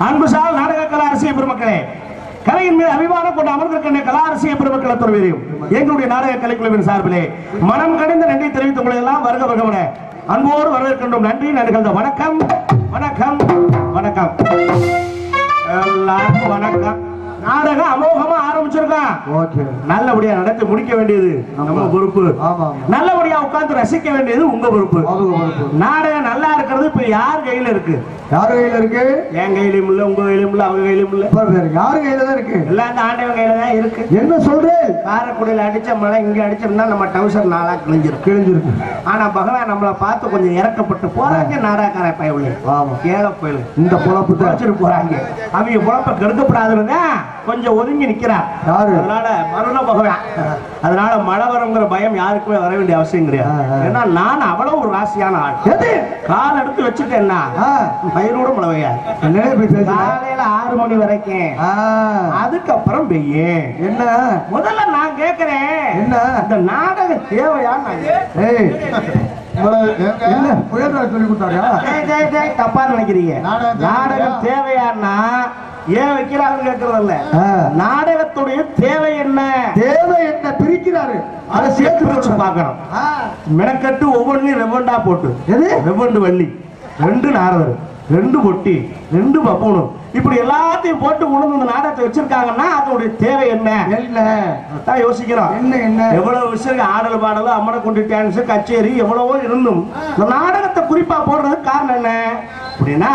அன்புசால் நாடக கலா அரசிய பெருமக்களே, கலையின் மீது அபிமானம் கொண்டு அமர்ந்திருக்கின்ற கலா அரசிய பெருமக்கள் அத்துறையும் எங்களுடைய நாடக கலைக்குழுவின் சார்பிலே மனம் கடிந்த நன்றி தெரிவித்துக் கொள்ளலாம். வருக வருகவன அன்போடு வரவேற்கின்றோம். நன்றி நன்றிகள். வணக்கம் வணக்கம் வணக்கம் எல்லாருக்கும் வணக்கம். நாடகம் அமோகமா ஆரம்பிச்சிருக்கான். நல்லபடியா நடத்தி முடிக்க வேண்டியது நம்ம பொறுப்பு. நல்லபடியா உட்கார்ந்து ரசிக்க வேண்டியது உங்க பொறுப்பு. நாடகம் நல்லா இருக்கிறது இப்ப யார் கையில இருக்கு? யார் கையில இருக்கு? என் கையிலும் இல்ல, உங்க கையிலும் இல்ல, அவங்க கையிலும் இல்ல. யாரு கையில தான் இருக்கு? எல்லாம் இந்த ஆண்டவன் கையில தான் இருக்கு. என்ன சொல்றேன்? காரைக்குடியில அடிச்ச மழை இங்க அடிச்சோம்னா நம்ம டவுசர் நாளா கிழிஞ்சிருக்கு. ஆனா பகவான் நம்மளை பார்த்து கொஞ்சம் இறக்கப்பட்டு போறாங்க. நாடகக்கார பயவுல கேள போயில இந்த பொழப்பு வச்சுட்டு போறாங்க. அவங்க பொழப்ப கெடுக்கப்படாதுன்னு கொஞ்சம் ஒதுங்கி நிக்கிறார். அதனால மருண பகவான், அதனால மழை வருங்கிற பயம் யாருக்குமே வர வேண்டிய அவசியம் கிடையாது. ஏன்னா நான் அவ்வளவு ஒரு ராசியான ஆள். கால் எடுத்து வச்சுட்டேன்னா பயிரோட மழை பெய்யாது. காலையில 6 மணி வரைக்கும், அதுக்கப்புறம் பெய்யும். என்ன முதல்ல நான் கேட்கிறேன், என்ன இந்த நாடகம் தேவையா? சொல்லி கொடுத்தாரு. தப்பா நினைக்கிறீங்க. நாடகம் தேவையான்னா ஏன் வைக்கிறாங்க கேட்கறதில்ல. நாடகத்துடைய தேவை என்ன? தேவை என்ன பிரிக்கிறாரு. அதை சேர்த்து பிரிச்சு பார்க்கணும். மெனக்கட்டு ஒவ்வொன்றையும் ரெவண்டா போட்டு, ரெவண்டு வள்ளி, 2 நாரதர், 2 பொட்டி, 2 பப்பூனும், இப்படி எல்லாத்தையும் போட்டு உணர்ந்து இந்த நாடகத்தை வச்சிருக்காங்கன்னா அதோடைய தேவை என்ன? தான் யோசிக்கிறோம். என்ன எவ்வளவு விஷயம், ஆடல் பாடல், அம்மனை கொண்டு டான்ஸ், கச்சேரி எவ்வளவோ இருந்தும் இந்த நாடகத்தை குறிப்பா போடுறதுக்கு காரணம் என்ன அப்படின்னா,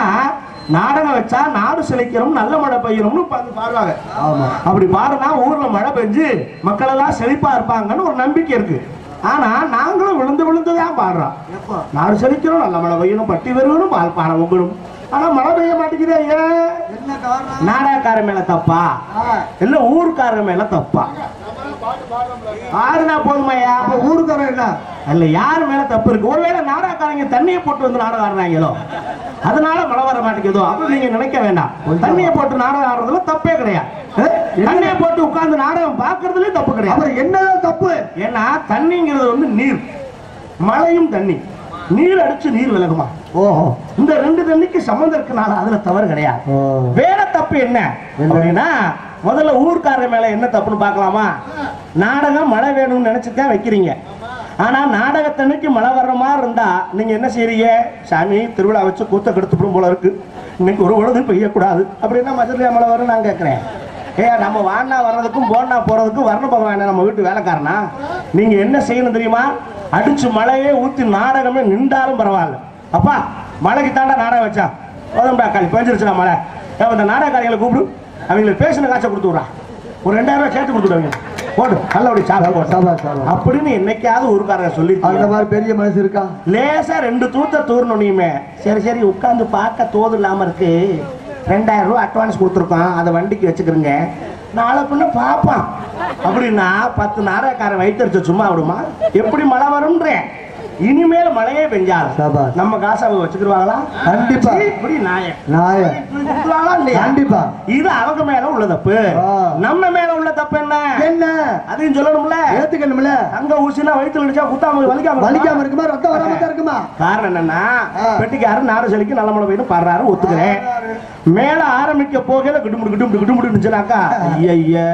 நாடகம் வச்சா நாடு செழிக்கிறோம், நல்ல மழை பெய்யணும்னு பாடுவாங்க. அப்படி பாடுனா ஊர்ல மழை பெஞ்சு மக்கள் எல்லாம் செழிப்பா இருப்பாங்கன்னு ஒரு நம்பிக்கை இருக்கு. ஆனா நாங்களும் விழுந்து விழுந்துதான் பாடுறோம். நாடு செழிக்கிறோம், நல்ல மழை பெய்யணும், பட்டி வருவனும், பால் பானை உங்கணும். ஆனா மழை பெய்ய மாட்டேங்குது. நாடகக்கார மேல தப்பா இல்ல ஊருக்காரங்க மேல தப்பா? ஆறுனா போதுமையா? ஊருக்காரன் என்ன அல்ல, யாரு மேல தப்பு இருக்கு? ஒருவேளை நாடகக்காரங்க தண்ணியை போட்டு வந்து நாடகம் ஆடுறாங்களோ அதனால மழை வர மாட்டேங்குதோ அப்படின்னு நீங்க நினைக்க வேண்டாம். தண்ணியை போட்டு நாடகம் ஆடுறதுல தப்பே கிடையாது. தண்ணியை போட்டு உட்கார்ந்து நாடகம் பாக்குறதுலயும் தப்பு கிடையாது. என்னதான் தப்பு? ஏன்னா தண்ணிங்கிறது வந்து நீர், மழையும் தண்ணி, நீர் அடிச்சு நீர் விலகுமா? ஓஹோ, இந்த 2 தண்ணிக்கு சம்பந்தம் இருக்கனால அதுல தவறு கிடையாது. வேற தப்பு என்ன அப்படின்னா, முதல்ல ஊர்க்காரங்க மேல என்ன தப்புன்னு பார்க்கலாமா? நாடகம் மழை வேணும்னு நினைச்சுதான் வைக்கிறீங்க. ஆனா நாடகத்தன்னைக்கு மழை வர்ற மாதிரி இருந்தா நீங்க என்ன செய்றீங்க? சாமி திருவிழா வச்சு கூத்த கெடுத்துப்படும் போல இருக்கு, இன்னைக்கு ஒரு பொழுது பெய்யக்கூடாது அப்படின்னா மதுரையா மழை வரும் நான் கேட்கிறேன். நம்ம வாண்ணா வர்றதுக்கும் போனா போறதுக்கும் வர்ண பகவான் நம்ம வீட்டு வேலைக்காரனா? நீங்க என்ன செய்யணும் தெரியுமா? அடிச்சு மழையே ஊத்தி நாடகமே நின்றாலும் பரவாயில்ல, அப்பா மழைக்கு தாண்டா நாடகம் வச்சா போதும்டா, பெஞ்சிருச்சுடா மழை, இந்த நாடகக்காரங்களை கூப்பிடு, அவங்களுக்கு பேசின காசை கொடுத்து விட்றா, ஒரு 2000 ரூபாய் சேர்த்து கொடுத்துடுவாங்க, போடு நல்லபடி சாப்பிட அப்படின்னு என்னைக்காவது ஊருக்காரங்க சொல்லி அந்த மாதிரி பெரிய மனசு இருக்கா? லேசா 2 தூத்த தூரணுமே, சரி சரி உட்காந்து பார்க்க தோது இல்லாம இருக்கு, 2000 ரூபாய் அட்வான்ஸ் கொடுத்துருக்கோம், அதை வண்டிக்கு வச்சுக்கிறேங்க, நாளை பின்ன பாப்பான் அப்படின்னா 10 நாடகக்காரன் வயிற்றுச்ச சும்மா விடுமா? எப்படி மழை வரும்ன்றேன். இனிமேல் மழையே பெஞ்சாலும் நம்ம காசை அவங்க வச்சுக்கிடுவாங்களா? கண்டிப்பா. இப்படி கண்டிப்பா. இது அவங்க மேல உள்ள தப்பு. நம்ம மேல உள்ள தப்பு என்ன என்ன அதையும் சொல்லணும்ல, ஏத்துக்கணும்ல. அங்க ஊசினா வயிற்றுல அடிச்சா குத்தாம வலிக்காம இருக்குமா, ரத்தம் வராம இருக்குமா? காரணம் என்னன்னா, பெட்டிக்காரர் நாடு செழிக்கு நல்ல மழை பெய்யும் பாடுறாரு, ஒத்துக்கிறேன். மேல ஆரம்பிக்க போகல கிட்டுமுடு கிட்டுமுடு கிட்டுமுடு இருந்துச்சுனாக்கா ஐயா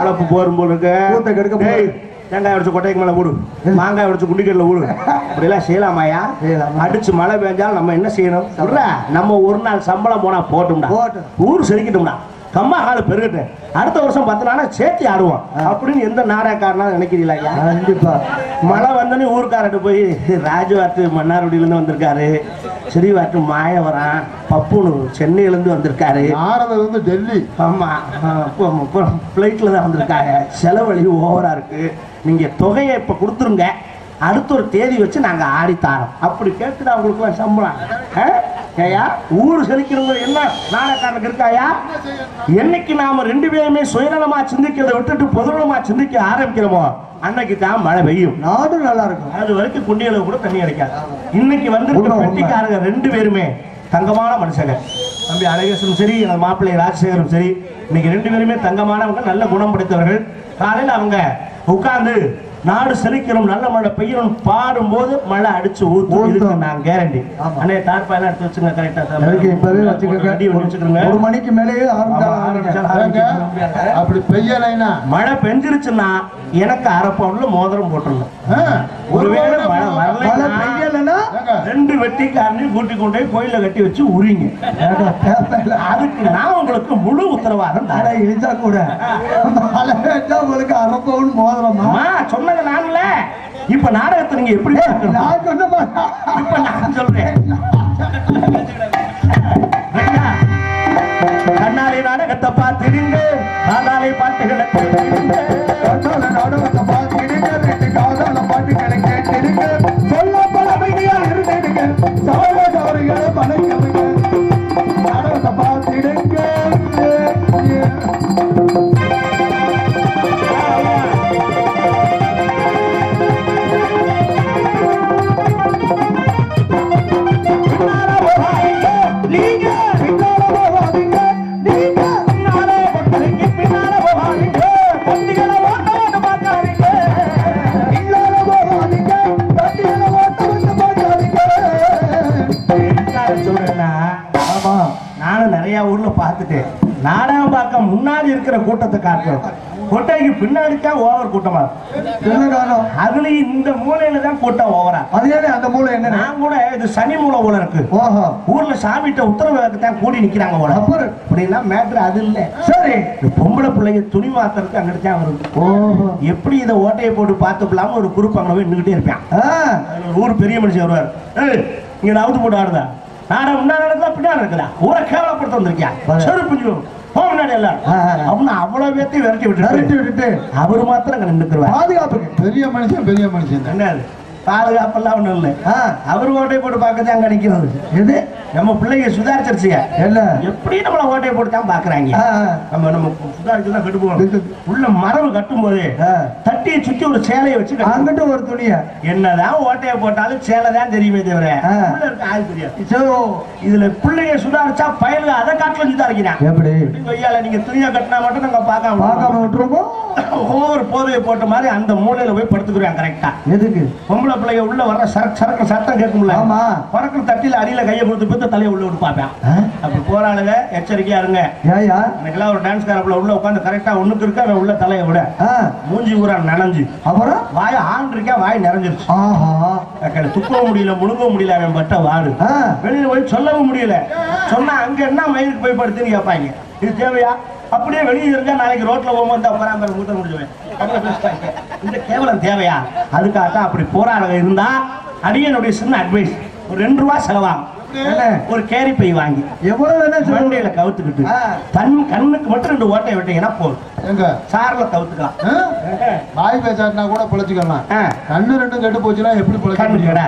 உழப்பு போரும் போல இருக்கு. தேங்காய் உடைச்சு கொட்டைக்கு மேல போடு, மாங்காய் உடைச்சு குண்டிக்கல்ல போடு, அப்படிலாம் செய்யலாமாயா? அடிச்சு மழை பெஞ்சாலும் நம்ம என்ன செய்யணும்? நம்ம ஒரு நாள் சம்பளம் போனா போட்டோம்டா, ஊர் செழிக்கட்டும்டா, கம்மா காலு பெருகட்டு, அடுத்த வருஷம் 10 நாளா சேர்த்து ஆடுவோம் அப்படின்னு எந்த நாடகக்காரனா நினைக்கிறீங்களா? கண்டிப்பா. மழை வந்தோடனே ஊருக்காரட்டு போய் ராஜுவாட்டு மன்னார்குடியிலேருந்து வந்திருக்காரு, ஸ்ரீவாட்டு மாயவரம், பப்புனு சென்னையிலேருந்து வந்திருக்காரு, நாரதர் டெல்லி, ஆமா ஃப்ளைட்ல தான் வந்திருக்காங்க, செலவழி ஓவரா இருக்கு, நீங்க தொகையை இப்ப கொடுத்துருங்க, அடுத்த ஒரு தேதி வச்சு நாங்க ஆடித்தாரோம் அப்படி கேட்டுதான் அவங்களுக்கு சம்பளம். ஏயா ஊரு செழிக்கிறவங்க என்ன நாடகாரனுக்கு இருக்காயா? என்னைக்கு நாம ரெண்டு பேருமே சுயநலமா சிந்திக்கிறத விட்டுட்டு பொதுநலமா சிந்திக்க ஆரம்பிக்கிறோமோ அன்னைக்கு தான் மழை பெய்யும், நாடும் நல்லா இருக்கும். அது வரைக்கும் குண்டியளவு கூட தண்ணி கிடைக்காது. இன்னைக்கு வந்து பெட்டிக்காரங்க ரெண்டு பேருமே தங்கமான மனுஷங்க. தம்பி அழகேசனும் சரி, மாப்பிள்ளை ராஜசேகரும் சரி, இன்னைக்கு ரெண்டு பேருமே தங்கமானவங்க, நல்ல குணம் படைத்தவர்கள். காலையில் அவங்க உட்கார்ந்து நாடு செழிக்கிறோம் நல்ல மழை பெய்யணும் பாடும்போது மழை அடிச்சு ஊத்தும். நான் கேரண்டி. அண்ணே தார்பா எல்லாம் எடுத்து வச்சுங்க கரெக்டா. இப்பவே வச்சுக்கோங்க. ஒரு மணிக்கு மேலேயே அப்படி பெய்யலைன்னா மழை பெஞ்சிருச்சுன்னா எனக்கு அரை பவுன்ல மோதிரம் போட்டுருணும். ஒருவேளை மழை வரலைன்னா ரெண்டு வெட்டிக்காரனையும் கூட்டி கொண்டு போய் கோயில கட்டி வச்சு உரிங்க. அதுக்கு நான் உங்களுக்கு முழு உத்தரவாதம் தரேன். எழுந்தா கூட உங்களுக்கு அரை பவுன் மோதிரமா சொன்ன நான்ல. இப்ப நாடகத்தை நீங்க எப்படி இப்ப நான் சொல்றேன். கண்ணாலை நாடகத்தை பார்த்துடுங்க, காதாலை பாட்டுகளை கேட்டுடுங்க, நாடகத்தை பார்த்துடுங்க, ரெண்டு காதால பாட்டுகளை கேட்டுடுங்க, சொல்ல பல அமைதியா இருந்துடுங்க, சகோதரர்களை பழக்கவிங்க, நாடகத்தை பார்த்துடுங்க. ஊர்ல பார்த்துட்டேன். நாடகம் பார்க்க முன்னாடி இருக்கிற கூட்டத்தை காட்டுறோம், கொட்டைக்கு பின்னாடி தான் ஓவர் கூட்டமா. அதுலயும் இந்த மூலையில தான் கூட்டம் ஓவரா. அதே அந்த மூலை என்ன, நான் கூட இது சனி மூலை போல இருக்கு. ஊர்ல சாமிட்ட உத்தரவு தான் கூடி நிக்கிறாங்க போல. அப்படின்னா மேட்ரு அது இல்ல. சரி, பொம்பளை பிள்ளைங்க துணி மாத்துறதுக்கு அங்கிட்டு தான் வருது. எப்படி இதை ஓட்டையை போட்டு பார்த்துக்கலாம ஒரு குரூப் அங்கே போய் நின்றுட்டே இருப்பேன். ஊர் பெரிய மனுஷன் வருவார், இங்க நவுத்து போட்டு ஆடுதா நாடகம் முன்னாடி நடக்குதா பின்னாடி இருக்குதா ஊரை கேவலப்படுத்த வந்திருக்கியா செருப்பு முன்னாடி எல்லாரும் அவ்வளவு பேர்த்தையும் விரட்டி விட்டுட்டு அவரு மாத்திரம் நின்றுக்குருவார். பாதுகாப்புக்கு பெரிய மனுஷன் என்னது பாதுகாப்பெல்லாம் ஒண்ணும் இல்லை. அவரு ஓட்டையை போட்டு பார்க்கதான் அங்க நிக்கிறது. எது நம்ம பிள்ளைங்க சுதாரிச்சிருச்சுங்க. எப்படி நம்மள ஓட்டையை போட்டு தான் பாக்குறாங்க. நம்ம சுதாரிச்சுதான் கட்டு போகணும். உள்ள மரபு கட்டும் போது தட்டியை சுத்தி ஒரு சேலையை வச்சு அங்கிட்ட ஒரு துணிய என்னதான் ஓட்டையை போட்டாலும் சேலை தான் தெரியுமே தவிர உள்ள இருக்க ஆள் தெரியாது. இதுல பிள்ளைங்க சுதாரிச்சா பயலுங்க அதை காட்டுல சுதாரிக்கிறான். எப்படி வெய்யால நீங்க துணியா கட்டினா மட்டும் நாங்க பார்க்காம விட்டுருவோம். ஒவ்வொரு போதையை போட்ட மாதிரி அந்த மூலையில போய் படுத்துக்கிறாங்க. கரெக்டா எதுக்கு பொம்பளை பிள்ளைங்க உள்ள வர்ற சரக்கு சத்தம் கேட்கும்ல, பறக்கிற தட்டில அடியில கையை கொடுத்து பித்த தலையை உள்ள விட்டு பார்ப்பேன். அப்படி போறாளுங்க எச்சரிக்கையா இருங்க. எனக்கெல்லாம் ஒரு டான்ஸ் காரப்புல உள்ள உட்காந்து கரெக்டா ஒண்ணுக்கு இருக்க அவன் உள்ள தலையை விட மூஞ்சி ஊரா நனைஞ்சு அப்புறம் வாய ஆண் இருக்கா வாய் நிறைஞ்சிருச்சு. துப்பவும் முடியல முழுங்க முடியல. அவன் பட்ட வாடு வெளியில போய் சொல்லவும் முடியல. சொன்னா அங்க என்ன மயிலுக்கு போய் படுத்துன்னு கேட்பாங்க. இது தேவையா? அப்படியே வெளியே இருந்தா நாளைக்கு ரோட்ல போகும்போது உட்காராம மூத்த முடிஞ்சுவேன். இந்த கேவலம் தேவையா? அதுக்காக தான் அப்படி போராட இருந்தா அடியனுடைய சின்ன அட்வைஸ், ஒரு 2 ரூபா செலவாகும். ஒரு கேரி பை வாங்கி எவ்வளவு மண்டையில கவுத்துக்கிட்டு கண்ணுக்கு மட்டும் 2 ஓட்டையை விட்டீங்கன்னா போதும். சார்ல கவுத்துக்கலாம். வாய் பேசாட்டினா கூட பிழைச்சிக்கலாம். கண்ணு 2 கெட்டு போச்சுன்னா எப்படி பிழைக்க?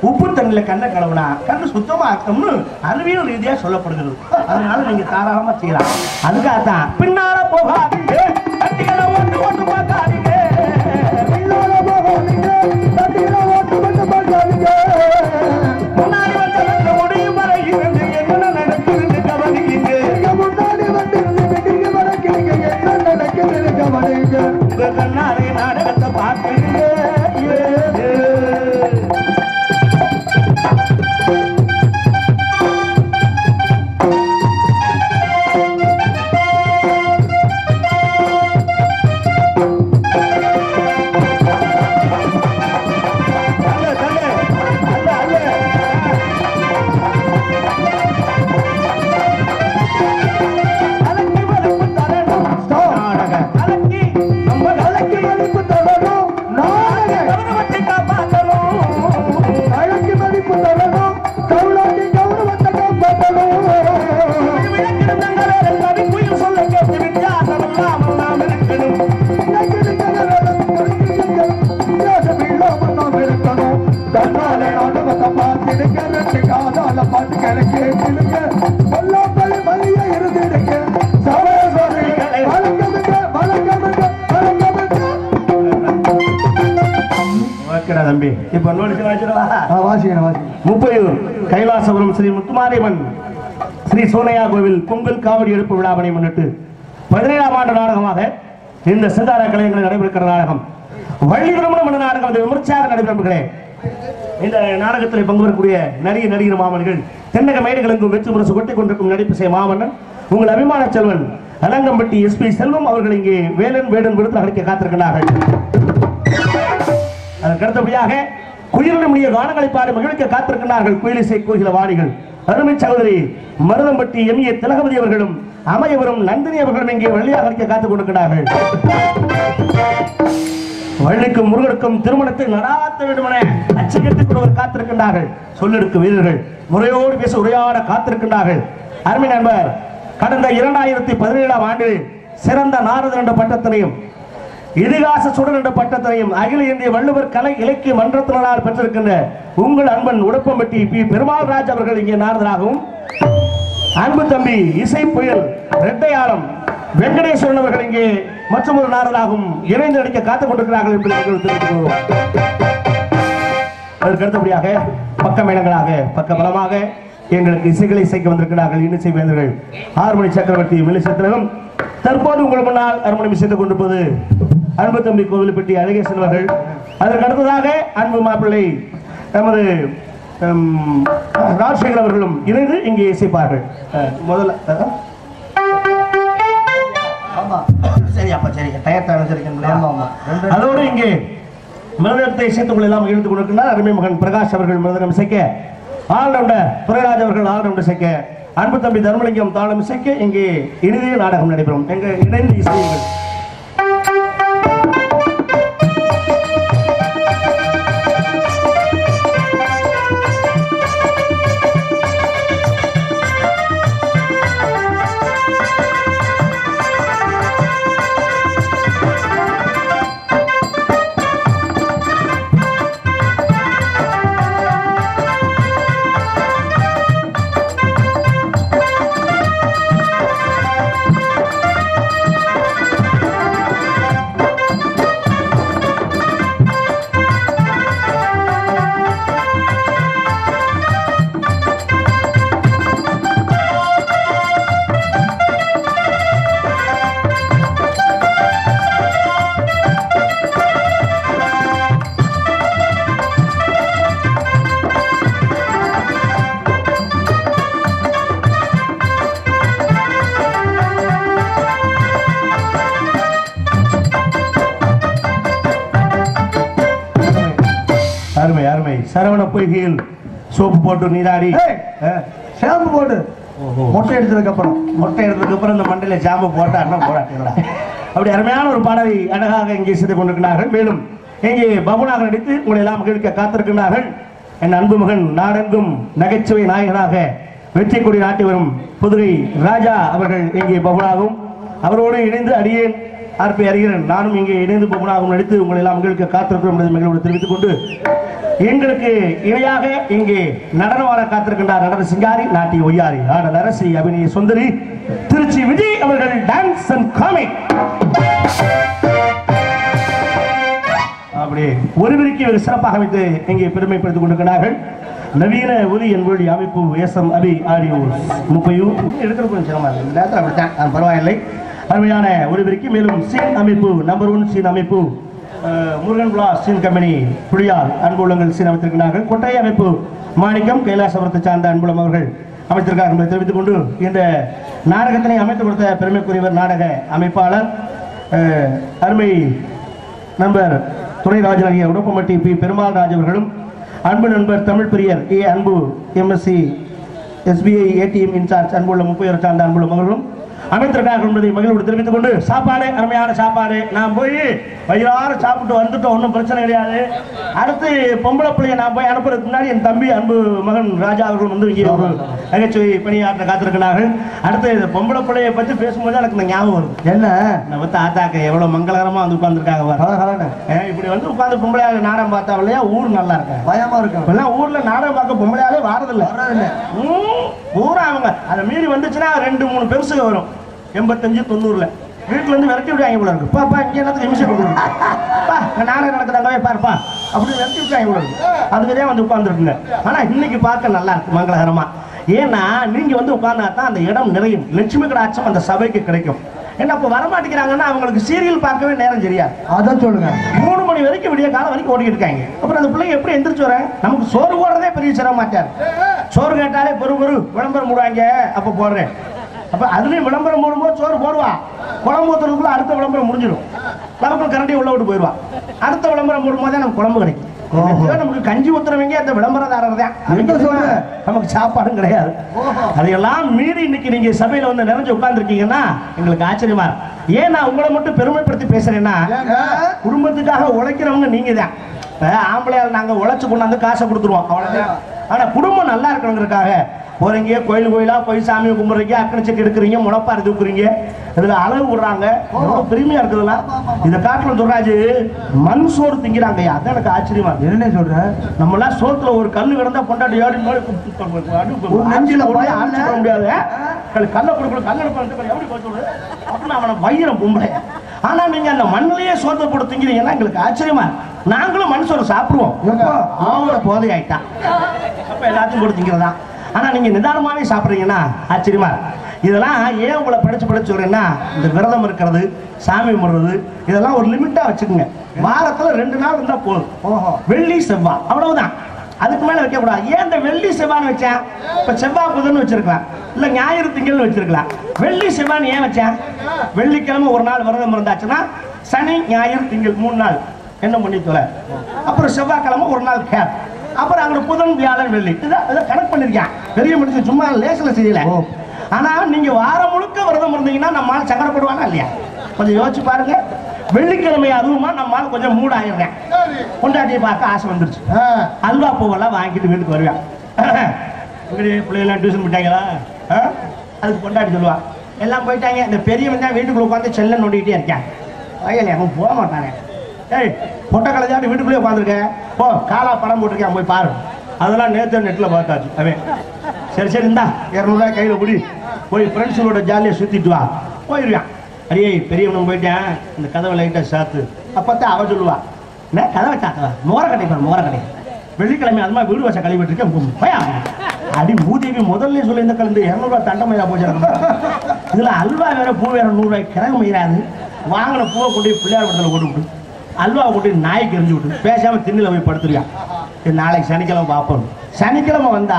உப்பு தண்ணியில கண்ணை கழுவுனா கண்ணு சுத்தமா ஆக்கம்னு அறிவியல் ரீதியா சொல்லப்படுகிறது. அதனால நீங்க தாராளமா செய்யலாம். அதுக்காகத்தான் பின்னால போகாதீங்க, தட்டிகளை ஓட்டு ஓட்டு பார்க்காதீங்க, பின்னால போகாதீங்க, தட்டிகளை ஓட்டு ஓட்டு பார்க்காதீங்க, முன்னாடி வந்து முடியும் வரை இருந்து என்ன நடக்குதுன்னு கவனிக்கீங்க, முன்னாடி வந்து வெடிக்க வரைக்கும் என்ன நடக்குதுன்னு கவனிங்க, உங்க கண்ணாலே நாடகத்தை பார்க்குறீங்க. அந்த பாட்டு கணக்கு சொல்லாமல் மலைய இருந்துடுங்க சமயங்களை வழங்கமுங்க வழங்கமுங்க வழங்கமுங்க. ஓகேடா தம்பி. இப்ப நோடிச்சு வாசிக்கிறேன். முப்பையூர் கைலாசபுரம் ஸ்ரீ முத்துமாரியம்மன் ஸ்ரீ சோனையா கோவில் பொங்கல் காவடி எடுப்பு விழாவினை முன்னிட்டு 17ஆம் ஆண்டு நாடகமாக இந்த சிந்தார கலைஞர்கள் நடைபெறுகிற நாடகம் வள்ளி திருமணம் என்ற நாடகம் விமர்சையாக நடைபெறுகிறேன். இந்த நாடகத்தில் பங்கு பெறக்கூடிய நடிகர் மாமன்கள் தென்னக மேடைகளுக்கும் வெற்றி முரசு கொட்டிக் கொண்டிருக்கும் நடிப்பு மாமன்னன் உங்கள் அபிமான செல்வன் அலங்கம்பட்டி SP செல்வம் அவர்கள் இங்கே வேலன் வேடன் விடுத்து அழைக்க காத்திருக்கிறார்கள். அதற்கு அடுத்தபடியாக குயிலினுடைய கானங்களை பாடி மகிழ்க்க காத்திருக்கிறார்கள் குயிலிசை கோகில வாணிகள் அருமை சகோதரி மருதம்பட்டி MA திலகவதி அவர்களும் அமையவரும் நந்தினி அவர்களும் இங்கே வள்ளியாக அழைக்க காத்துக் கொண்டிருக்கிறார்கள். வள்ளிக்கும் முருகனுக்கும் திருமணத்தை நடாத்த வேண்டும் என அச்சகத்துக் கொண்டவர் காத்திருக்கின்றார்கள். சொல்லெடுக்கு வீரர்கள் முறையோடு பேச உரையாட காத்திருக்கின்றார்கள். அருமை நண்பர் கடந்த 2017ஆம் ஆண்டு சிறந்த நாரதர் என்ற பட்டத்தினையும் இதிகாச சுடர் என்ற பட்டத்தினையும் அகில இந்திய வள்ளுவர் கலை இலக்கிய மன்றத்தினரால் பெற்றிருக்கின்ற உங்கள் அன்பன் உடப்பம்பட்டி P. பெருமாள்ராஜ் அவர்கள் இங்கே நாரதராகவும் அன்பு தம்பி இசை புயல் ரெட்டையாளம் வெங்கடேஸ்வரன் அவர்கள் இங்கே மற்றொரு நாரதாகவும் இணைந்து நடிக்க காத்துக் கொண்டிருக்கிறார்கள் என்பதை தெரிவித்துக் கொள்வோம். அதற்கு அடுத்தபடியாக பக்க மேளங்களாக பக்க பலமாக எங்களுக்கு இசைகளை இசைக்க வந்திருக்கிறார்கள் இன்னிசை வேந்தர்கள் ஆறுமணி சக்கரவர்த்தி மெல்லிசத்திரகம். தற்போது உங்கள் முன்னால் அருமணி இசைத்துக் கொண்டிருப்பது அன்பு தம்பி கோவில்பட்டி அழகேசன் அவர்கள். அதற்கு அடுத்ததாக அன்பு மாப்பிள்ளை நமது ராஜசேகர் அவர்களும் இணைந்து இங்கே இசைப்பார்கள். முதல்ல அதோடு இங்கே மிருதத்தை இசைத்துக்குள் எல்லாம் இழுத்துக் கொண்டிருக்கிறார் அருமை மகன் பிரகாஷ் அவர்கள் மிருதகம் இசைக்க, ஆல்ரவுண்டர் துரைராஜ் அவர்கள் ஆல்ரவுண்டர் இசைக்க, அன்பு தம்பி தர்மலிங்கம் தாளம் இசைக்க இங்கே இறுதிய நாடகம் நடைபெறும். எங்க இணைந்து இசையுங்கள். அருமை அருமை. சரவண பொய்கையில் சோப்பு போட்டு நீராடி ஷாம்பு போட்டு மொட்டை எடுத்ததுக்கு அப்புறம் இந்த மண்டையில ஷாம்பு போட்டா அண்ணன் போடாட்டீங்களா அப்படி அருமையான ஒரு பாடலை அழகாக இங்கே செய்து கொண்டிருக்கிறார்கள். மேலும் இங்கே பபுனாக நடித்து உங்களை எல்லாம் மகிழ்க்க காத்திருக்கிறார்கள். என் அன்பு மகன் நாடெங்கும் நகைச்சுவை நாயகனாக வெற்றி கொடி நாட்டி வரும் புதுகை ராஜா அவர்கள் இங்கே பபுனாகவும் அவரோடு இணைந்து அடியேன் ஆர்பி அறிகிறேன் நானும் இங்கே இணைந்து பபுனாகவும் நடித்து உங்களை எல்லாம் மகிழ்க்க காத்திருக்கிறோம் என்பதை மகிழ்வோடு தெரிவித்துக் கொண்டு எங்களுக்கு இணையாக இங்கே நடனவாட காத்திருக்கின்றார் நடன சிங்காரி நாட்டிய ஒய்யாரி ஆடல் அரசி அபிநய சுந்தரி திருச்சி விஜய் அவர்கள் டான்ஸ் அண்ட் காமிக் அப்படி ஒருவருக்கு வெகு சிறப்பாக அமைத்து இங்கே பெருமைப்படுத்திக் கொண்டிருக்கிறார்கள். நவீன ஒலி என்பொழி அமைப்பு SM அபி ஆடியோ முப்பையூர் எடுக்கிற கொஞ்சம் சிரமம் இந்த நேரத்தில் அப்படித்தான் பரவாயில்லை. அருமையான ஒருவருக்கு மேலும் சீன் அமைப்பு நம்பர் 1 சீன் அமைப்பு முருகன் பிளாஸ் சீன் கம்பெனி புளியால் அன்புள்ளங்கள் சீன் அமைத்திருக்கிறார்கள். கொட்டை அமைப்பு மாணிக்கம் கைலாசபுரத்தை சார்ந்த அன்புள்ளம் அவர்கள் அமைத்திருக்கார்கள் என்பதை தெரிவித்துக் கொண்டு இந்த நாடகத்தினை அமைத்து கொடுத்த பெருமைக்குரியவர் நாடக அமைப்பாளர் அருமை நண்பர் துரைராஜன் ஐயா உடப்பம்பட்டி P. பெருமாள்ராஜ் அவர்களும் அன்பு நண்பர் தமிழ் பிரியர் A. அன்பு MSc SBI ATM இன்சார்ஜ் அன்புள்ள 30 சார்ந்த அன்புள்ளம் அவர்களும் அமைத்திருக்கார்கள் என்பதை மகிழ்வோடு தெரிவித்துக் கொண்டு சாப்பாடு அருமையான சாப்பாடு நான் போய் வயிறார சாப்பிட்டு வந்துட்டோம், ஒன்றும் பிரச்சனை கிடையாது. அடுத்து பொம்பளை பிள்ளைய நான் போய் அனுப்புறதுக்கு முன்னாடி என் தம்பி அன்பு மகன் ராஜா அவர்கள் வந்து இங்கே ஒரு நகைச்சுவை பணியாற்ற காத்திருக்கிறார்கள். அடுத்து இந்த பொம்பளை பிள்ளையை பற்றி பேசும்போது எனக்கு இந்த ஞாபகம் வருது. என்ன நம்ம தாத்தாக்க எவ்வளவு மங்களகரமா வந்து உட்கார்ந்துருக்காங்க. இப்படி வந்து உட்கார்ந்து பொம்பளையாக நாடகம் பார்த்தா இல்லையா ஊர் நல்லா இருக்கு, பயமா இருக்கு. இப்பெல்லாம் ஊர்ல நாடகம் பார்க்க பொம்பளையாலே வாரதில்லை. ஊரா அவங்க அதை மீறி வந்துச்சுன்னா 2-3 பெருசுக வரும். 85-90 வீட்டுல இருந்து விரட்டி விடுவாங்க போல இருக்கு. பாப்பா இங்க என்னத்துக்கு நிமிஷம் கொடுக்குறப்பா நாடகம் நடக்குதாங்கவே பாருப்பா அப்படி விரட்டி விட்டாங்க போல இருக்கு. அதுக்குதான் வந்து உட்கார்ந்துருக்குங்க. ஆனா இன்னைக்கு பார்க்க நல்லா இருக்கு மங்களகரமா. ஏன்னா நீங்க வந்து உட்கார்ந்தா தான் அந்த இடம் நிறையும், லட்சுமி கடாட்சம் அந்த சபைக்கு கிடைக்கும். என்ன இப்ப வரமாட்டேங்கிறாங்கன்னா அவங்களுக்கு சீரியல் பார்க்கவே நேரம் தெரியாது. அதான் சொல்லுங்க, 3 மணி வரைக்கும் விடிய காலம் வரைக்கும் ஓடிக்கிட்டு இருக்காங்க. அப்புறம் அந்த பிள்ளைங்க எப்படி எந்திரிச்சு வர? நமக்கு சோறு போடுறதே பெரிய சிரமம் மாட்டாரு. சோறு கேட்டாலே பொறு விளம்பரம் போடுவாங்க. அப்ப போடுறேன். அப்ப அதுலயும் விளம்பரம் போடும்போது சோறு போடுவா, குழம்பு ஊத்துறதுக்குள்ள அடுத்த விளம்பரம் முடிஞ்சிடும். நமக்கு கரண்டி உள்ள விட்டு போயிடுவா. அடுத்த விளம்பரம் போடும்போதே நமக்கு குழம்பு கிடைக்கும். நமக்கு கஞ்சி ஊத்துறவங்க அந்த விளம்பரதாரர் தான், நமக்கு சாப்பாடும் கிடையாது. அதையெல்லாம் மீறி இன்னைக்கு நீங்க சபையில வந்து நிறைஞ்சு உட்கார்ந்துருக்கீங்கன்னா எங்களுக்கு ஆச்சரியமா இருக்கு. ஏன் நான் உங்களை மட்டும் பெருமைப்படுத்தி பேசுறேன்னா, குடும்பத்துக்காக உழைக்கிறவங்க நீங்க தான். ஆம்பளையால் நாங்க உழைச்சு கொண்டாந்து காசை கொடுத்துருவோம், அவ்வளவுதான். ஆனா குடும்பம் நல்லா இருக்கணுங்கிறதுக்காக போறீங்க, கோயில் கோயிலா போய் சாமியை கும்பிடுறீங்க, அக்கனை செக்கு எடுக்கிறீங்க, முளப்பாரி தூக்குறீங்க, இதுல அளவு விடுறாங்க, பெருமையா இருக்குதுல்ல. இதை காட்டுல சொல்றாச்சு மண் சோறு திங்கிறாங்க. அதான் எனக்கு ஆச்சரியமா இருக்கு. என்ன சொல்ற? நம்ம எல்லாம் சோத்துல ஒரு கல்லு கிடந்தா பொண்டாட்டி ஏறி நெஞ்சில போட முடியாது. கல்ல கொடுக்கணும், கல்ல எப்படி போச்சு அப்படின்னு அவனை வைரம் பொம்பளை. ஆனா நீங்க அந்த மண்ணிலேயே சோத்தை போட்டு திங்கிறீங்கன்னா எங்களுக்கு ஆச்சரியமா. நாங்களும் மண் சோறு சாப்பிடுவோம், அவங்கள போதை ஆயிட்டான் அப்ப எல்லாத்தையும் போட்டு திங்கிறதா. ஆனா நீங்க நிதானமாவே சாப்பிடுறீங்கன்னா ஆச்சரியமா. இதெல்லாம் ஏன் உங்களை படிச்சு சொல்றேன்னா, இந்த விரதம் இருக்கிறது, சாமி கும்பிடுறது, இதெல்லாம் ஒரு லிமிட்டா வச்சுக்கோங்க. வாரத்துல 2 நாள் இருந்தா போதும். வெள்ளி செவ்வாய் அவ்வளவுதான், அதுக்கு மேல வைக்க கூடாது. ஏன் இந்த வெள்ளி செவ்வாய்னு வச்சேன்? இப்ப செவ்வாய் புதன் வச்சிருக்கலாம், இல்ல ஞாயிறு திங்கள்னு வச்சிருக்கலாம். வெள்ளி செவ்வாய் ஏன் வச்சேன்? வெள்ளிக்கிழமை ஒரு நாள் விரதம் இருந்தாச்சுன்னா சனி ஞாயிறு திங்கள் 3 நாள் என்ன பண்ணி தொலை. அப்புறம் செவ்வாய்க்கிழமை ஒரு நாள் கேப், அப்புறம் அங்க புதன் வியாழன் வெள்ளி. இதை கணக்கு பண்ணிருக்கேன். பெரிய மனுஷன் சும்மா லேசில் செய்யல. ஆனா நீங்க வாரம் முழுக்க விரதம் இருந்தீங்கன்னா நம்மால சங்கடப்படுவானா இல்லையா? கொஞ்சம் யோசிச்சு பாருங்க. வெள்ளிக்கிழமை அதுவுமா நம்மால கொஞ்சம் மூட் ஆயிடுறேன். கொண்டாட்டியை பார்க்க ஆசை வந்துருச்சு, அல்வா பூவெல்லாம் வாங்கிட்டு வீட்டுக்கு வருவேன். பிள்ளைங்களாம் டியூஷன் போயிட்டாங்களா, அதுக்கு கொண்டாடி சொல்லுவா. எல்லாம் போயிட்டாங்க. இந்த பெரியவன் தான் வீட்டுக்குள்ள உட்காந்து செல்ல நோண்டிக்கிட்டே இருக்கேன். வயல் அவன் போக மாட்டானே. ஏய் பொட்டை கலைஞ்சாட்டு வீட்டுக்குள்ளே உட்காந்துருக்கேன், போ காலா படம் போட்டிருக்கேன் போய் பாரு. அதெல்லாம் நேற்று நெட்டில் பார்த்தாச்சு. அவன் சரி இந்தா 200 கையில் குடி, போய் ஃப்ரெண்ட்ஸுங்களோட ஜாலியாக சுற்றிட்டு வா போயிடுவான். அடியே பெரியவனும் போயிட்டேன், இந்த கதவை லைட்டாக சாத்து. அப்போத்தான் அவன் சொல்லுவா, என்ன கதவை சாத்தவா, மோர கடை. வெள்ளிக்கிழமை அது மாதிரி வீடு வச கழுவிட்டு இருக்கேன் பயா அடி மூதேவி. முதல்ல சொல்லி இந்த கலந்து 200 ரூபாய் தண்டமையா போச்சு. இதுல அல்வா வேற பூ வேற 100 ரூபாய் கிழங்கு மயிராது. வாங்கின பூவை கொண்டு பிள்ளையார் படத்தில் போட்டு விட்டு அல்வாவை கொண்டு நாய்க்கு எரிஞ்சு விட்டு பேசாம திண்ணில போய் படுத்துருக்கான். நாளைக்கு சனிக்கிழமை பார்ப்போம். சனிக்கிழமை வந்தா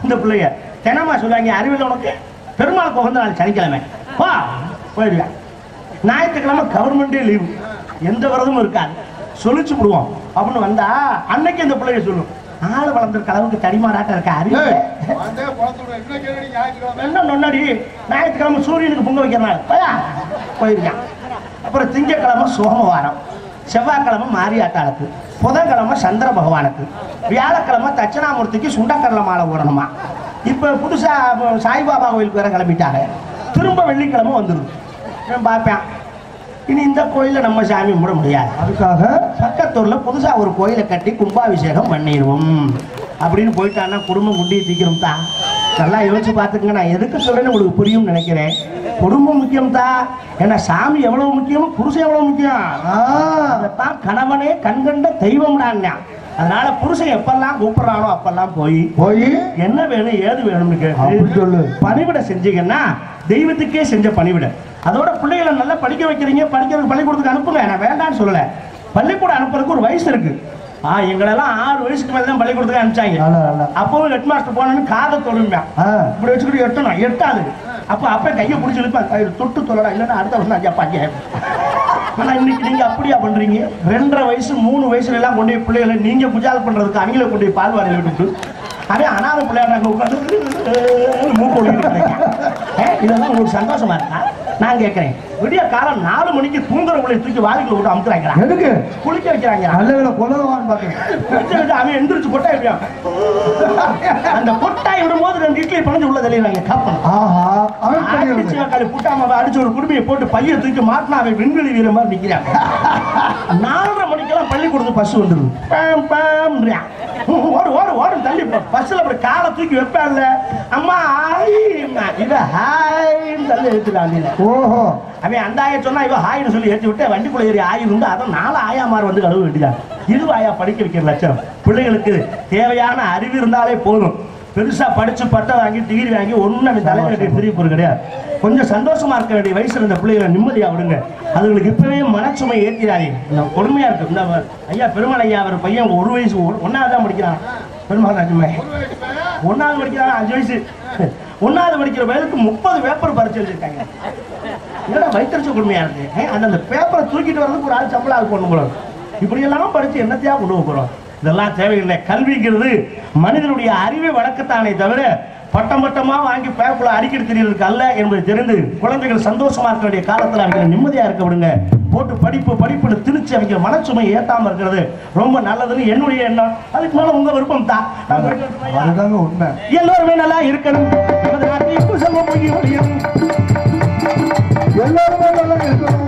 இந்த பிள்ளைய தினமா சொல்லுவாங்க, அறிவியல் உனக்கு பெருமாளுக்கு வந்து நாளைக்கு சனிக்கிழமை வா போயிடுவேன். ஞாயிற்றுக்கிழமை கவர்மெண்டே லீவு, எந்த விரதமும் இருக்காது, சொல்லிச்சு விடுவோம் அப்படின்னு வந்தா அன்னைக்கு இந்த பிள்ளைய சொல்லும், ஆளு வளர்ந்துருக்க அளவுக்கு தடிமாறாட்டம் இருக்க அறிவு என்ன நொன்னாடி. ஞாயிற்றுக்கிழமை சூரியனுக்கு பொங்க வைக்கிறனால போயிருக்கான். அப்புறம் திங்கக்கிழமை சோமவாரம், செவ்வாய்க்கிழமை மாரியாட்டாளுக்கு, புதன்கிழமை சந்திர பகவானுக்கு, வியாழக்கிழமை தட்சிணாமூர்த்திக்கு சுண்டக்கடலை மாலை ஓடணுமா. இப்ப புதுசா சாய்பாபா கோயிலுக்கு வேற கிளம்பிட்டாங்க. திரும்ப வெள்ளிக்கிழமை வந்துடும். நான் பார்ப்பேன், இனி இந்த கோயில நம்ம சாமி கும்பிட முடியாது, அதுக்காக பக்கத்தூர்ல புதுசா ஒரு கோயிலை கட்டி கும்பாபிஷேகம் பண்ணிடுவோம் அப்படின்னு போயிட்டான்னா குடும்பம் குண்டியை தீக்கிறோம் தான். நல்லா யோசிச்சு பார்த்துக்கங்க. நான் எதுக்கு சொல்றேன்னு உங்களுக்கு புரியும் நினைக்கிறேன். குடும்பம் முக்கியம் தான். ஏன்னா சாமி எவ்வளவு முக்கியம், புருஷன் எவ்வளவு முக்கியம். அதைத்தான் கணவனே கண்கண்ட தெய்வம்டாங்க. அதனால புருஷன் எப்பெல்லாம் கூப்பிடுறானோ அப்பெல்லாம் போய் என்ன வேணும் ஏது வேணும்னு கேட்டு சொல்லு. பணிவிட செஞ்சீங்கன்னா தெய்வத்துக்கே செஞ்ச பணிவிட. அதோட பிள்ளைகளை நல்லா படிக்க வைக்கிறீங்க, படிக்கிறதுக்கு பள்ளிக்கூடத்துக்கு அனுப்புங்க, நான் வேண்டான்னு சொல்லல. பள்ளிக்கூடம் அனுப்புறதுக்கு ஒரு வயசு இருக்கு. எங்களெல்லாம் 6 வயசுக்கு மேல தான் பள்ளிக்கூடத்துக்கு அனுப்பிச்சாங்க. அப்பவும் ஹெட் மாஸ்டர் போனோன்னு காதை தொழும்பேன், இப்படி வச்சுக்கிட்டு எட்டணும், எட்டாது. அப்ப கையை பிடிச்சி இழுப்பேன், தொட்டு தொல்லடா, இல்லைன்னா அடுத்த வருஷம் ஐயா பாக்க. ஆனா இன்னைக்கு நீங்க அப்படியா பண்றீங்க? 2.5 வயசு 3 வயசுல எல்லாம் கொண்டு போய் பிள்ளைகளை நீங்க புஜால் பண்றதுக்கு அவங்கள கொண்டு போய் பால்வாடியில் விட்டுட்டு அதே அனாதை பிள்ளையாடாங்க உட்காந்து மூக்கு ஒழிக்கிட்டு இதெல்லாம் உங்களுக்கு சந்தோஷமா இருக்கா? நான் கேட்கிறேன். விடிய காலம் 4 மணிக்கு தூங்குறவங்களை தூக்கி வாரிக்குள்ள விட்டு அமுத்துறாங்க. எதுக்கு? குளிக்க வைக்கிறாங்க. நல்ல வேலை கொள்ளவான்னு பாக்கிறேன். அவன் எந்திரிச்சு கொட்டாய் விடுவான். அந்த கொட்டாய் விடும்போது 2 இட்லி பணஞ்சு உள்ள தெளிவாங்க. காப்பன் புட்டாம அடிச்சு ஒரு குடுமையை போட்டு பைய தூக்கி மாட்டினா அவன் விண்வெளி வீர மாதிரி நிக்கிறாங்க. 4:30 மணிக்கெல்லாம் பள்ளிக்கூடத்து பஸ் வந்துருது. ஓடு ஓடு ஓடு தள்ளி பஸ்ல அப்படி காலை தூக்கி வைப்பான்ல, அம்மா இவ ஹாய்ன்னு தள்ளி எடுத்துட்டான். ஓஹோ, அவன் அந்த ஆயா சொன்னா இவ ஹாய்னு சொல்லி ஏற்றி விட்டு வண்டிக்குள்ள ஏறி ஆயி இருந்து அதை 4 ஆயாமார் வந்து கழுவு வேண்டியதான். இது ஆயா படிக்க வைக்கிற லட்சம். பிள்ளைகளுக்கு தேவையான அறிவு இருந்தாலே போதும். பெருசா படிச்சு பட்டம் வாங்கி டிகிரி வாங்கி ஒன்னும் தலைவருடைய பெரிய பொருள் கிடையாது. கொஞ்சம் சந்தோஷமா இருக்க வேண்டிய வயசுல இந்த பிள்ளைகளை நிம்மதியா விடுங்க. அதுங்களுக்கு இப்பவே மனச்சுமை ஏற்றிடாதே. கொடுமையா இருக்கு. இந்த ஐயா பெருமாள் ஐயா அவர் பையன் 1 வயசு 1வது தான் படிக்கிறான். பெருமாள் ராஜுமே 1வது படிக்கிறான். 5 வயசு 1வது படிக்கிற வயதுக்கு 30 பேப்பர் பரிச்சு வச்சிருக்காங்க. என்னடா வயிற்றுச்ச கொடுமையா இருக்கு. அந்த பேப்பரை தூக்கிட்டு வரதுக்கு ஒரு ஆள் சம்பளம் ஆள் கொண்டு போறோம். இப்படி எல்லாம் படிச்சு என்னத்தையா கொண்டு போறோம். இதெல்லாம் தேவையில்லை. கல்விங்கிறது மனிதனுடைய அறிவை வளர்க்கத்தானே தவிர பட்டம் பட்டமா வாங்கி பேப்பர்ல அடிக்கடி தெரியறதுக்கு அல்ல என்பதை தெரிந்து குழந்தைகள் சந்தோஷமா இருக்க வேண்டிய காலத்துல அவங்க நிம்மதியா இருக்க விடுங்க. போட்டு படிப்புன்னு திணிச்சு அவங்க மனச்சுமை ஏத்தாம இருக்கிறது ரொம்ப நல்லதுன்னு என்னுடைய எண்ணம். அதுக்கு மேல உங்க விருப்பம் தான். உண்மை. எல்லோருமே நல்லா இருக்கணும். எல்லாருமே நல்லா இருக்கணும்.